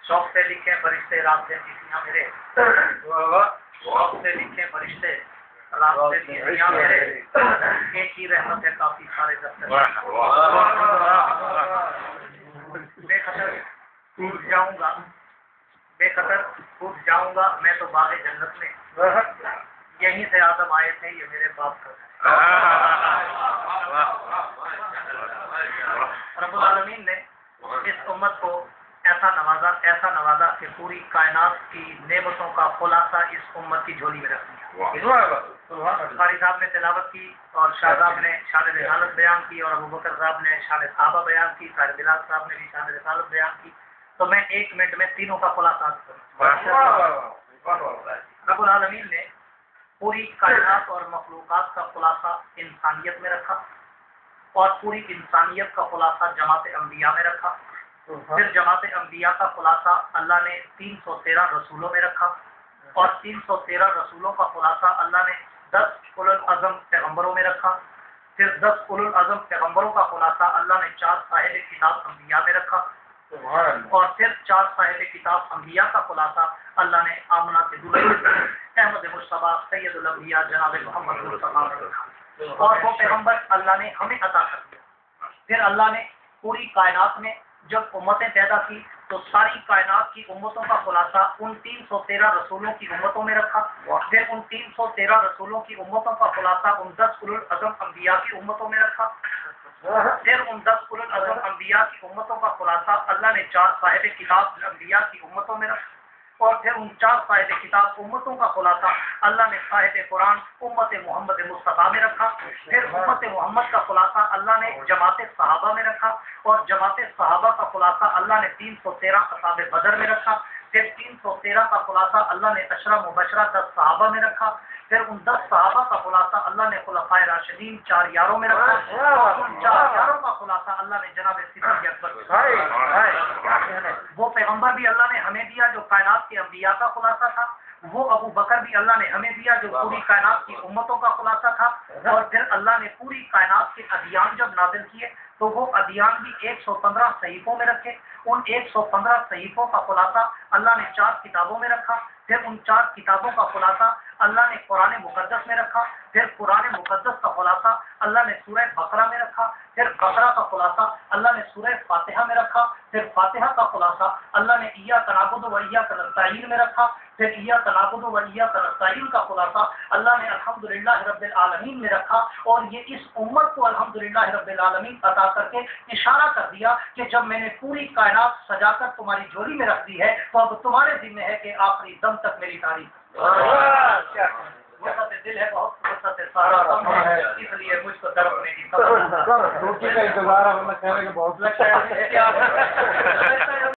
शौक से लिखे फरिश्ते रात से चिट्ठियां मेरे, शौक से लिखे फरिश्ते रात से चिट्ठियां मेरे, एक ही रहमत है काफी सारे दफ्तर। बेखतर टूट जाऊंगा, बेखतर टूट जाऊंगा मैं तो बाग़े जन्नत में, यहीं से आदम आए थे ये मेरे बाप का। रब्बुल आलमीन ने इस उम्मत को ऐसा नवाजा कि पूरी कायनात की नेमतों का खुलासा इस उम्मत की झोली में रख दिया। कारी साहब ने तिलावत की और शाह साहब ने शान रिसालत बयान की और अबू बकर साहब ने शान सहाबा बयान की, साहिर बिलाल साहब ने भी शान रिसालत बयान की। तो मैं 1 मिनट में तीनों का खुलासा करूँगा। रब्बुल आलमीन ने पूरी कायनात और मखलूकात का खुलासा इंसानियत में रखा और पूरी इंसानियत का खुलासा जमात अंबिया में रखा। फिर जमात अंबिया का खुलासा अल्लाह ने 313 रसूलों में रखा और 313 रसूलों का खुलासा अल्लाह ने 10 उलुल अज़म पैगम्बरों में रखा। फिर 10 उलुल अज़म पैगम्बरों का खुलासा अल्लाह ने 4 साहिब किताब अंबिया में रखा और फिर 4 साहिब किताब अंबिया का खुलासा अल्लाह ने आमना के दूल्हे अहमद मुस्तफा सैयदुल अंबिया जनाब मोहम्मद मुस्तफा में रखा और वो पैगम्बर अल्लाह ने हमें अता कर दिया। फिर अल्लाह ने पूरी कायनात में जब उम्मतें पैदा की तो सारी कायनात की उम्मतों का खुलासा उन 313 रसूलों की उम्मतों में रखा। फिर उन 313 रसूलों की उम्मतों का खुलासा उन 10 उलुल अज़म अंबिया की उम्मतों में रखा। फिर उन 10 उलुल अज़म अंबिया की उम्मतों का खुलासा अल्लाह ने 4 साहिब किताब अंबिया की उम्मतों में रखा और फिर उन 4 साहिब किताब उम्मतों का खुलासा अल्लाह ने साहिब कुरान उम्मत मोहम्मद मुस्तफा में रखा। फिर उम्मत मोहम्मद का खुलासा अल्लाह ने जमात सहाबा में रखा और जमात सहाबा का खुलासा अल्लाह ने 313 असहाब बदर में रखा। फिर 313 का खुलासा अल्लाह ने अशरा मुबशरा 10 सहाबा में रखा। फिर उन 10 सहाबा का खुलासा अल्लाह ने खुलफाए राशिदीन 4 यारों में रखा और उन 4 यारों का खुलासा अल्लाह ने जनाब सिद्दीक़ अकबर। वो पैगम्बर भी अल्लाह ने हमें दिया जो कायनात के अंबिया का खुलासा था, वो अबू बकर भी अल्लाह ने हमें दिया जो पूरी कायनात की उम्मतों का खुलासा था और फिर अल्लाह ने पूरी कायनात के अदियान जब नाज़िल किए तो वो अदियान भी 115 सहीफों में रखे। उन 115 सहीफों का खुलासा अल्लाह ने 4 किताबों में रखा। फिर उन 4 किताबों का खुलासा अल्लाह ने कुरान मुक़द्दस में रखा। फिर कुरान मुक़द्दस का खुलासा अल्लाह ने सूरह बकरा में रखा। फिर बकरा का खुलासा अल्लाह ने सूरह फातिहा में रखा। फिर फातिहा का खुलासा अल्लाह ने इय्याका नअबुदु व इय्याका नस्तईन में रखा। फिर इय्याका नअबुदु व इय्याका नस्तईन का खुलासा अल्लाह ने अल्हम्दुलिल्लाह रब्बिल आलमीन में रखा। और ये इस उम्मत को अल्हम्दुलिल्लाह रब्बिल आलमीन अता करके इशारा कर दिया कि जब मैंने पूरी कायनात सजाकर तुम्हारी झोली में रख दी है तो अब तुम्हारे जिम्मे है कि आखिरी दम तक मेरी तारीफ। वसत दिल है बहुत, वसत सारा है, इसलिए मुझको तड़पने की रोटी का इंतजार है, वरना कहने के बहुत लगता है।